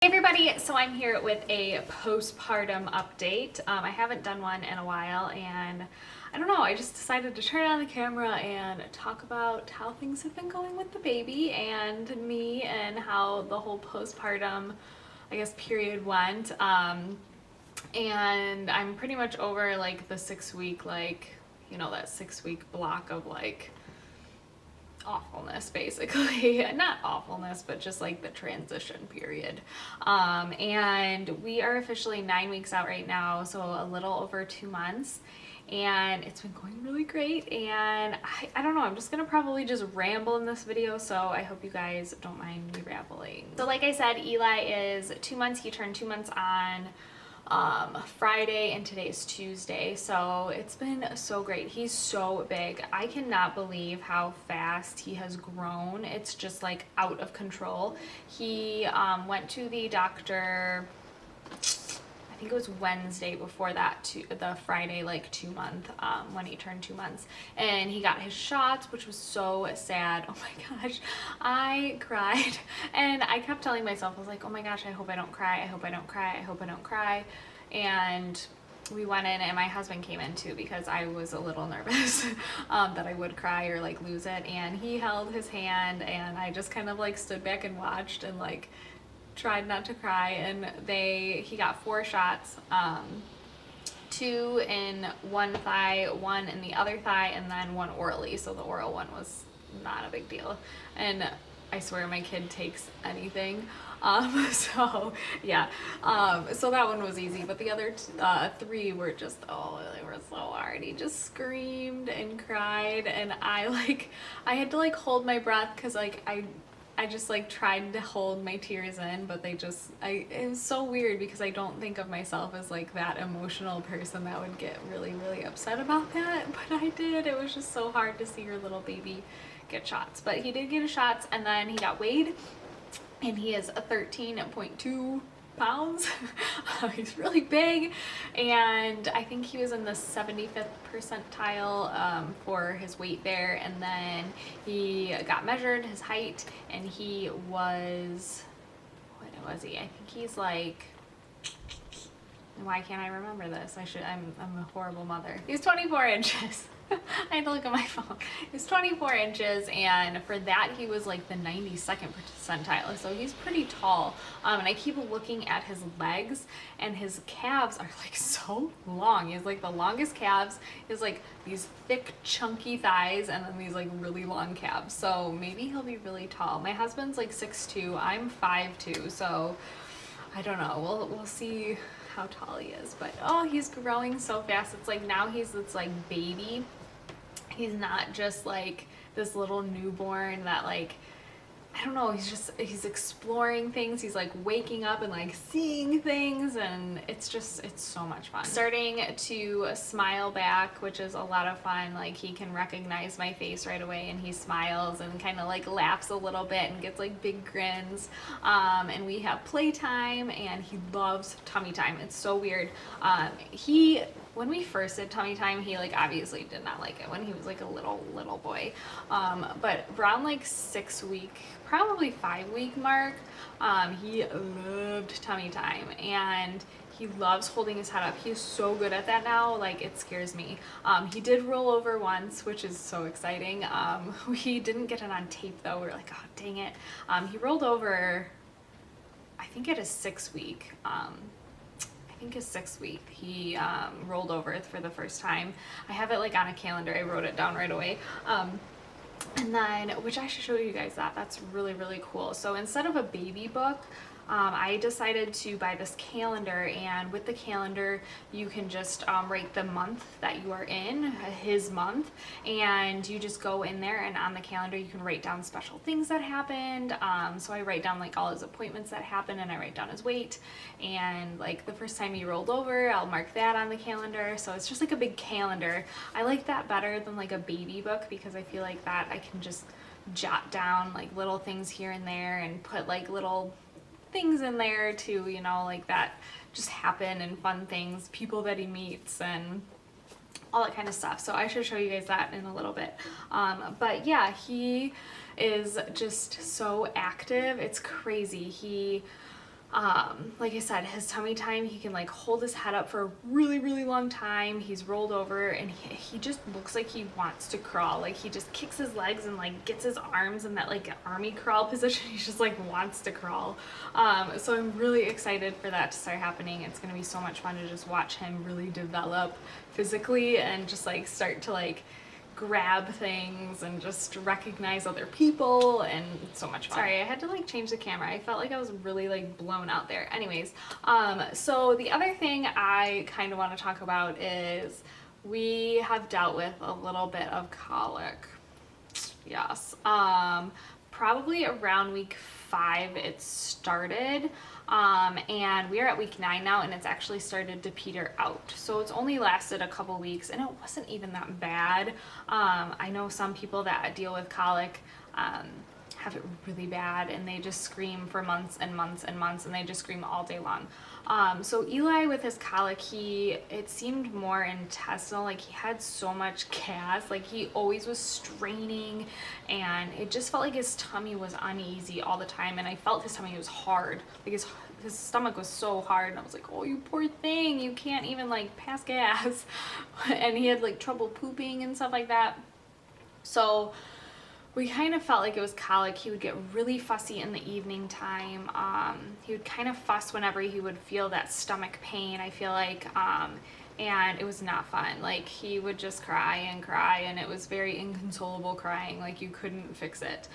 Hey everybody, so I'm here with a postpartum update. I haven't done one in a while and I don't know, I just decided to turn on the camera and talk about how things have been going with the baby and me and how the whole postpartum, I guess, period went. And I'm pretty much over like the 6 week, that 6 week block of like awfulness, basically. Not awfulness, but just like the transition period. And we are officially 9 weeks out right now, so a little over 2 months, and it's been going really great. And I don't know, I'm just gonna probably just ramble in this video, so I hope you guys don't mind me rambling. So like I said, Eli is 2 months. He turned 2 months on Friday, and today's Tuesday, so it's been so great. He's so big. I cannot believe how fast he has grown. It's just like out of control. He went to the doctor, I think it was Wednesday before that, to the Friday, like 2 month, when he turned 2 months, and he got his shots, which was so sad. Oh my gosh, I cried, and I kept telling myself, I was like, oh my gosh, I hope I don't cry, I hope I don't cry, I hope I don't cry. And we went in, and my husband came in too because I was a little nervous that I would cry or like lose it, and he held his hand, and I just kind of like stood back and watched and like tried not to cry. And he got 4 shots, 2 in one thigh, 1 in the other thigh, and then 1 orally. So the oral one was not a big deal, and I swear my kid takes anything. So yeah, so that one was easy, but the other 3 were just, oh, they were so hard. He just screamed and cried, and I had to like hold my breath because like I just like tried to hold my tears in, but it was so weird because I don't think of myself as like that emotional person that would get really, really upset about that, but I did. It was just so hard to see your little baby get shots, but he did get his shots, and then he got weighed, and he is a 13.2 pounds. He's really big, and I think he was in the 75th percentile for his weight there. And then he got measured, his height, and he was, what was he? I think he's like, why can't I remember this? I'm a horrible mother. He's 24 inches. I had to look at my phone. He's 24 inches, and for that he was like the 92nd percentile, so he's pretty tall. And I keep looking at his legs, and his calves are like so long. He has like the longest calves. He has like these thick chunky thighs, and then these like really long calves, so maybe he'll be really tall. My husband's like 6'2", I'm 5'2", so I don't know. We'll see how tall he is, but oh, he's growing so fast. It's like now he's this like baby. He's not just like this little newborn that like, I don't know, he's exploring things. He's like waking up and like seeing things, and it's so much fun. Starting to smile back, which is a lot of fun. Like he can recognize my face right away, and he smiles and kind of like laughs a little bit and gets like big grins. And we have playtime, and he loves tummy time. It's so weird. When we first did tummy time, he like obviously did not like it when he was like a little boy. But around like 6 week, probably 5 week mark, he loved tummy time, and he loves holding his head up. He's so good at that now, like it scares me. He did roll over once, which is so exciting. We didn't get it on tape though. We were like, oh dang it. He rolled over, I think at his 6 week. His 6th week, he rolled over for the first time. I have it like on a calendar. I wrote it down right away. And then, which I should show you guys that's really, really cool. So instead of a baby book, I decided to buy this calendar, and with the calendar you can just write the month that you are in, his month, and you just go in there, and on the calendar you can write down special things that happened. So I write down like all his appointments that happened, and I write down his weight, and like the first time he rolled over, I'll mark that on the calendar. So it's just like a big calendar. I like that better than like a baby book because I feel like that I can just jot down like little things here and there and put like little things in there too, you know, like that just happen, and fun things, people that he meets, and all that kind of stuff. So I should show you guys that in a little bit. But yeah, he is just so active. It's crazy. He like I said, his tummy time, he can like hold his head up for a really, really long time. He's rolled over and he just looks like he wants to crawl. Like he just kicks his legs and like gets his arms in that like army crawl position. He just like wants to crawl. So I'm really excited for that to start happening. It's gonna be so much fun to just watch him really develop physically and just like start to like grab things and just recognize other people, and so much fun. Sorry, I had to like change the camera. I felt like I was really like blown out there. Anyways, so the other thing I kind of want to talk about is we have dealt with a little bit of colic. Yes. Probably around week 5 it started. And we are at week 9 now, and it's actually started to peter out. So it's only lasted a couple weeks, and it wasn't even that bad. I know some people that deal with colic have it really bad, and they just scream for months and months and months, and they just scream all day long. So Eli with his colic, it seemed more intestinal. Like he had so much gas, like he always was straining, and it just felt like his tummy was uneasy all the time. And I felt his tummy was hard, like his stomach was so hard, and I was like, oh, you poor thing, you can't even like pass gas. And he had like trouble pooping and stuff like that. So we kind of felt like it was colic. He would get really fussy in the evening time. He would kind of fuss whenever he would feel that stomach pain, I feel like, and it was not fun. Like he would just cry, and it was very inconsolable crying, like you couldn't fix it.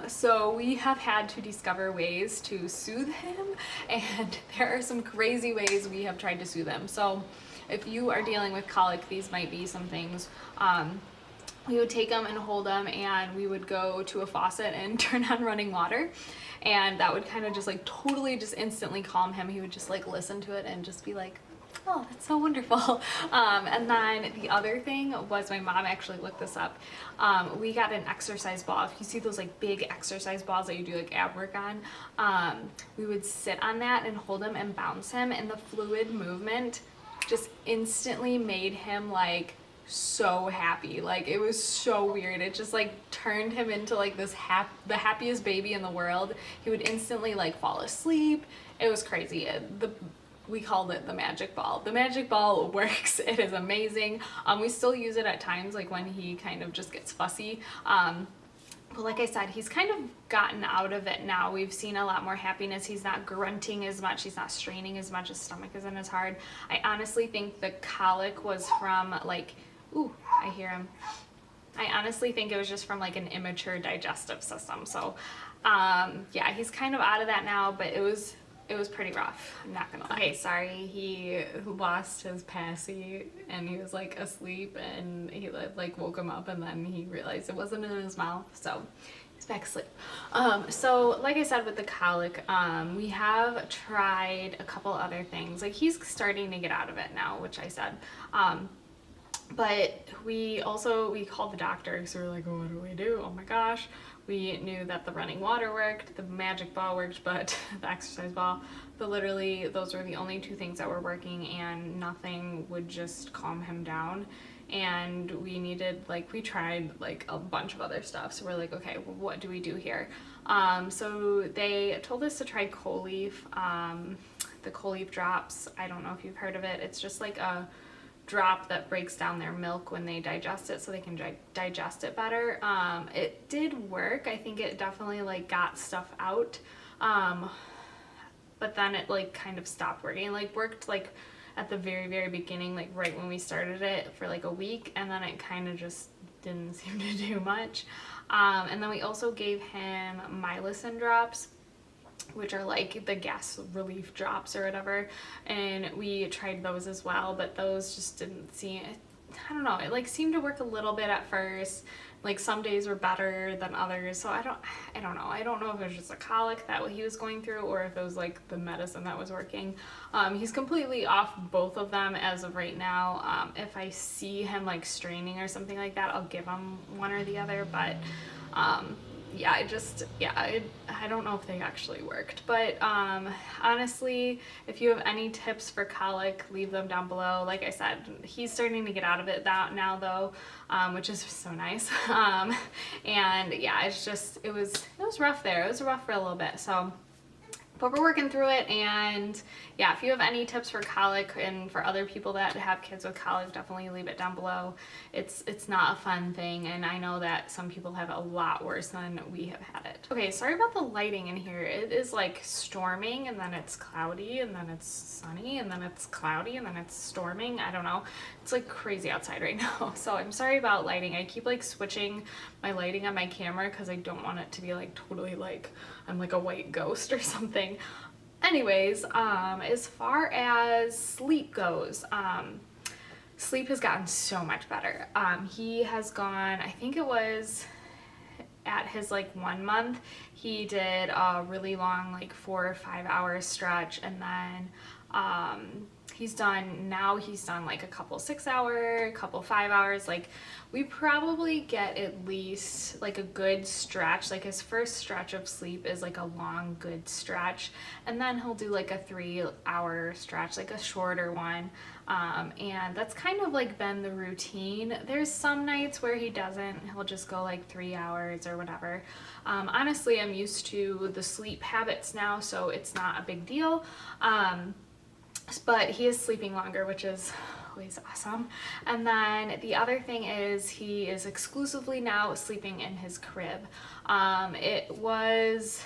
So we have had to discover ways to soothe him, and there are some crazy ways we have tried to soothe him. So if you are dealing with colic, these might be some things. We would take him and hold him, and we would go to a faucet and turn on running water, and that would kind of just like totally just instantly calm him. He would just like listen to it and just be like, oh, that's so wonderful. And then the other thing was, my mom actually looked this up. We got an exercise ball. If you see those like big exercise balls that you do like ab work on, we would sit on that and hold him and bounce him, and the fluid movement just instantly made him like so happy. Like it was so weird. It just like turned him into like this the happiest baby in the world. He would instantly like fall asleep. It was crazy. We called it the magic ball. The magic ball works. It is amazing. We still use it at times, like when he kind of just gets fussy. But like I said, he's kind of gotten out of it now. We've seen a lot more happiness. He's not grunting as much. He's not straining as much. His stomach isn't as hard. I honestly think the colic was from like, ooh, I hear him. I honestly think it was just from like an immature digestive system. So yeah, he's kind of out of that now, but it was pretty rough, I'm not gonna lie. Okay, sorry, he lost his passy and he was like asleep, and he like woke him up, and then he realized it wasn't in his mouth, so he's back asleep. So like I said with the colic, we have tried a couple other things. Like he's starting to get out of it now, which I said. But we called the doctor because we were like, oh, what do we do? Oh my gosh. We knew that the running water worked, the magic ball worked, but the exercise ball, but literally those were the only 2 things that were working, and nothing would just calm him down. And we tried like a bunch of other stuff. So we're like, okay, well, what do we do here? So they told us to try colic, the colic drops. I don't know if you've heard of it. It's just like a drop that breaks down their milk when they digest it, so they can digest it better. It did work. I think it definitely like got stuff out, but then it like kind of stopped working. It like worked like at the very, very beginning, like right when we started it, for like a week, and then it kind of just didn't seem to do much. And then we also gave him milestones drops, which are like the gas relief drops or whatever, and we tried those as well, but those just didn't seem, I don't know, it like seemed to work a little bit at first. Like some days were better than others, so I don't know. I don't know if it was just a colic that he was going through, or if it was like the medicine that was working. He's completely off both of them as of right now. If I see him like straining or something like that, I'll give him one or the other, but yeah, I don't know if they actually worked. But honestly, if you have any tips for colic, leave them down below. Like I said, he's starting to get out of it now though, which is so nice. And yeah, it was rough there. It was rough for a little bit. So But we're working through it, and yeah, if you have any tips for colic and for other people that have kids with colic, definitely leave it down below. It's not a fun thing, and I know that some people have a lot worse than we have had it. Okay, sorry about the lighting in here. It is like storming, and then it's cloudy, and then it's sunny, and then it's cloudy, and then it's storming. I don't know. It's like crazy outside right now. So I'm sorry about lighting. I keep like switching my lighting on my camera because I don't want it to be like totally like I'm like a white ghost or something. Anyways, as far as sleep goes, sleep has gotten so much better. He has gone, I think it was at his like 1 month, he did a really long like 4 or 5 hour stretch, and then he's done like a couple 6 hour, a couple 5 hours. Like we probably get at least like a good stretch. Like his first stretch of sleep is like a long good stretch, and then he'll do like a 3 hour stretch, like a shorter one. And that's kind of like been the routine. There's some nights where he doesn't, he'll just go like 3 hours or whatever. Honestly, I'm used to the sleep habits now, so it's not a big deal. But he is sleeping longer, which is always awesome. And then the other thing is he is exclusively now sleeping in his crib. It was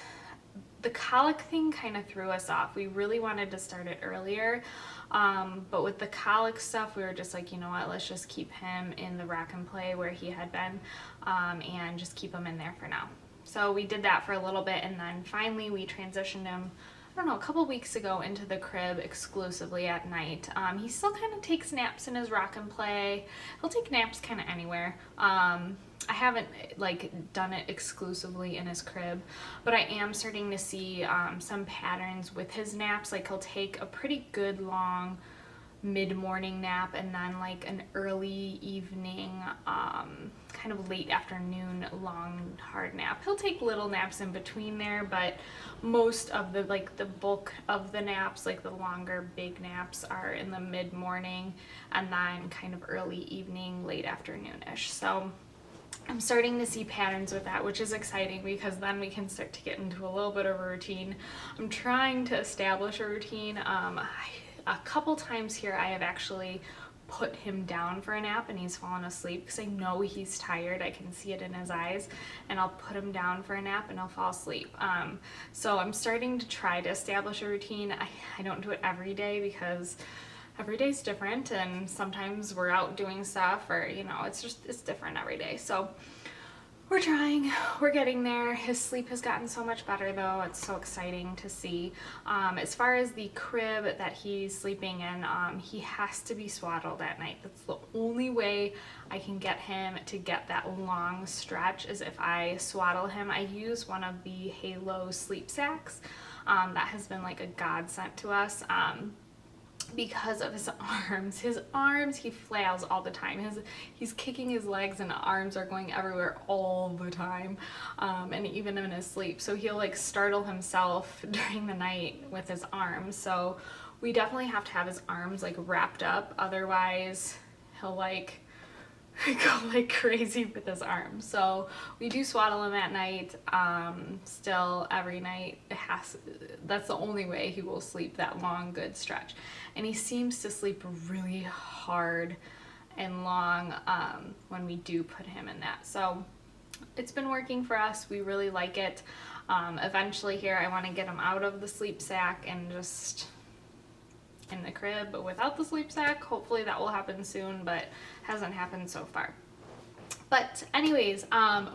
the colic thing kind of threw us off. We really wanted to start it earlier, but with the colic stuff, we were just like, you know what, let's just keep him in the rock and play where he had been, and just keep him in there for now. So we did that for a little bit, and then finally we transitioned him, I don't know, a couple weeks ago into the crib exclusively at night. He still kind of takes naps in his rock and play. He'll take naps kind of anywhere. I haven't like done it exclusively in his crib, but I am starting to see some patterns with his naps. Like he'll take a pretty good long mid-morning nap, and then like an early evening, kind of late afternoon long hard nap. He'll take little naps in between there, but most of the bulk of the naps, like the longer big naps, are in the mid-morning and then kind of early evening, late afternoon-ish. So I'm starting to see patterns with that, which is exciting because then we can start to get into a little bit of a routine. I'm trying to establish a routine. A couple times here I have actually put him down for a nap and he's fallen asleep because I know he's tired. I can see it in his eyes, and I'll put him down for a nap and he'll fall asleep. So I'm starting to try to establish a routine. I don't do it every day because every day's different, and sometimes we're out doing stuff, or you know, it's different every day. So we're trying, we're getting there. His sleep has gotten so much better though. It's so exciting to see. As far as the crib that he's sleeping in, he has to be swaddled at night. That's the only way I can get him to get that long stretch, is if I swaddle him. I use one of the Halo sleep sacks. That has been like a godsend to us. Because of his arms, he flails all the time. He's kicking his legs and arms are going everywhere all the time, and even in his sleep. So he'll like startle himself during the night with his arms. So we definitely have to have his arms like wrapped up, otherwise he'll like go like crazy with his arms. So we do swaddle him at night, still every night. That's the only way he will sleep that long good stretch, and he seems to sleep really hard and long when we do put him in that. So it's been working for us. We really like it. Eventually here I want to get him out of the sleep sack and just in the crib, but without the sleep sack. Hopefully that will happen soon, but hasn't happened so far. But anyways,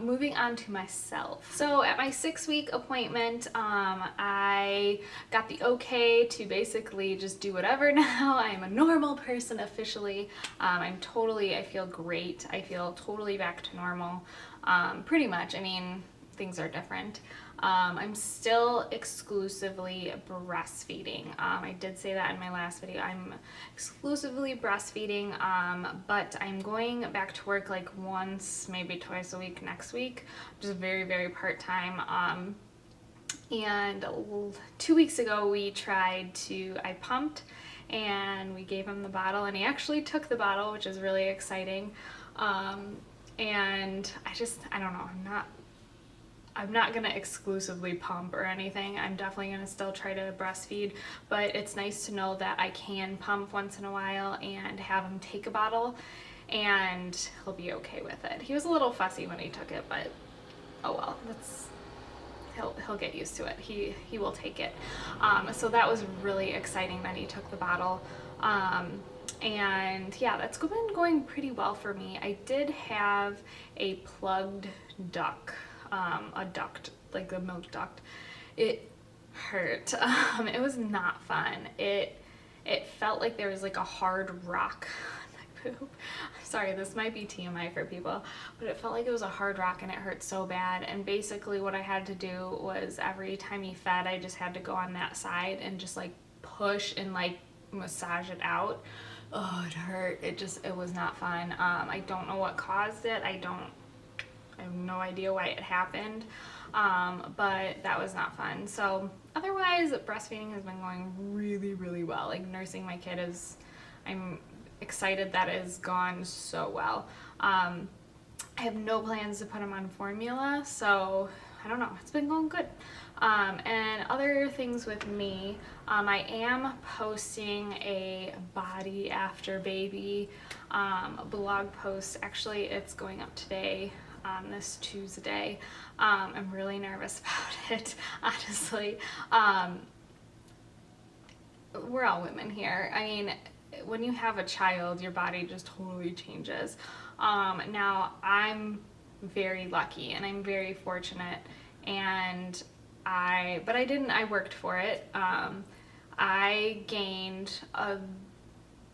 moving on to myself. So at my 6-week appointment, I got the okay to basically just do whatever now. I am a normal person officially. I feel great. I feel totally back to normal, pretty much. I mean, things are different. I'm still exclusively breastfeeding. I did say that in my last video. I'm exclusively breastfeeding, but I'm going back to work like once, maybe twice a week next week, just very, very part-time. And 2 weeks ago I pumped and we gave him the bottle, and he actually took the bottle, which is really exciting. And I don't know, I'm not gonna exclusively pump or anything. I'm definitely gonna still try to breastfeed, but it's nice to know that I can pump once in a while and have him take a bottle, and he'll be okay with it. He was a little fussy when he took it, but oh well, he'll get used to it. He will take it. So that was really exciting that he took the bottle. And yeah, that's been going pretty well for me. I did have a plugged duct, a duct, like the milk duct. It hurt. It was not fun. It felt like there was like a hard rock on my poop. Sorry, this might be TMI for people, but it felt like it was a hard rock and it hurt so bad. And basically what I had to do was every time he fed, I just had to go on that side and just like push and like massage it out. Oh, it hurt. It was not fun. I don't know what caused it. I have no idea why it happened. But that was not fun. So otherwise, breastfeeding has been going really, really well. Like nursing my kid I'm excited that it has gone so well. I have no plans to put him on formula, so I don't know. It's been going good. And other things with me, I am posting a body after baby blog post. Actually, it's going up today, this Tuesday. I'm really nervous about it, honestly. We're all women here. I mean, when you have a child, your body just totally changes. Now, I'm very lucky and I'm very fortunate, and I worked for it. I gained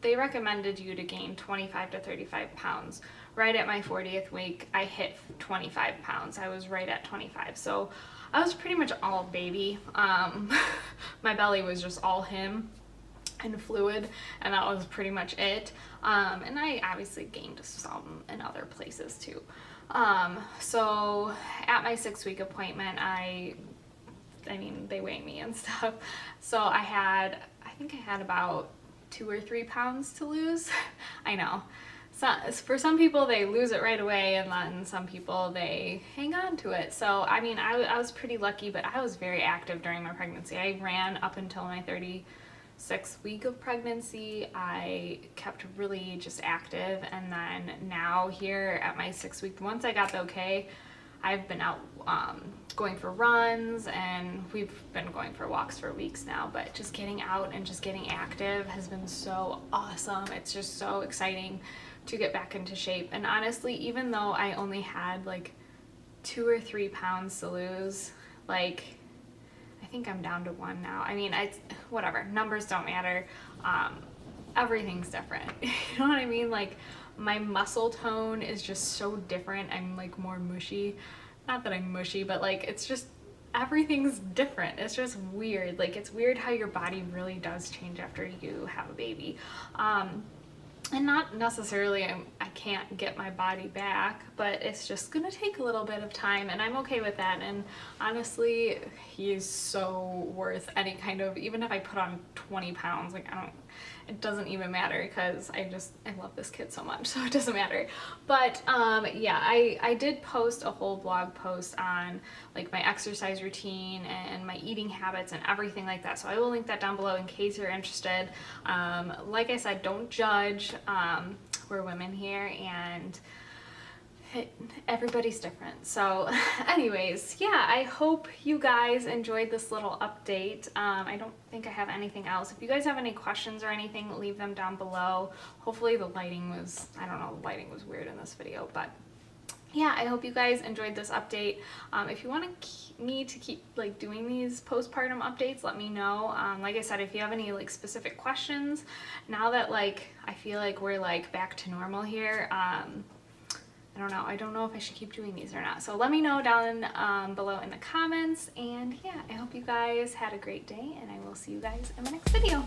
they recommended you to gain 25 to 35 pounds. Right at my 40th week, I hit 25 pounds. I was right at 25. So I was pretty much all baby. My belly was just all him and fluid, and that was pretty much it. And I obviously gained some in other places too. So at my 6-week appointment, I mean, they weigh me and stuff. So I think I had about 2 or 3 pounds to lose. I know. So for some people, they lose it right away, and then some people, they hang on to it. So, I mean, I was pretty lucky, but I was very active during my pregnancy. I ran up until my 36th week of pregnancy. I kept really just active, and then now here at my 6th week, once I got the okay, I've been out going for runs, and we've been going for walks for weeks now, but just getting out and just getting active has been so awesome. It's just so exciting to get back into shape. And honestly, even though I only had like 2 or 3 pounds to lose, like I think I'm down to 1 now. I mean, whatever, numbers don't matter. Everything's different. You know what I mean? Like my muscle tone is just so different. I'm like more mushy. Not that I'm mushy, but like it's just everything's different. It's just weird. Like it's weird how your body really does change after you have a baby. And not necessarily I can't get my body back, but it's just gonna take a little bit of time, and I'm okay with that. And honestly, he's so worth any kind of, even if I put on 20 pounds, like it doesn't even matter, because I love this kid so much, so it doesn't matter. But yeah, I did post a whole blog post on like my exercise routine and my eating habits and everything like that, so I will link that down below in case you're interested. Like I said, don't judge. We're women here, and everybody's different. So anyways, yeah, I hope you guys enjoyed this little update. I don't think I have anything else. If you guys have any questions or anything, leave them down below. Hopefully the lighting was, I don't know, the lighting was weird in this video, but yeah, I hope you guys enjoyed this update. If you want me to keep like doing these postpartum updates, let me know. Like I said, if you have any like specific questions, now that like I feel like we're like back to normal here, I don't know. I don't know if I should keep doing these or not. So let me know down below in the comments. And yeah, I hope you guys had a great day, and I will see you guys in the next video.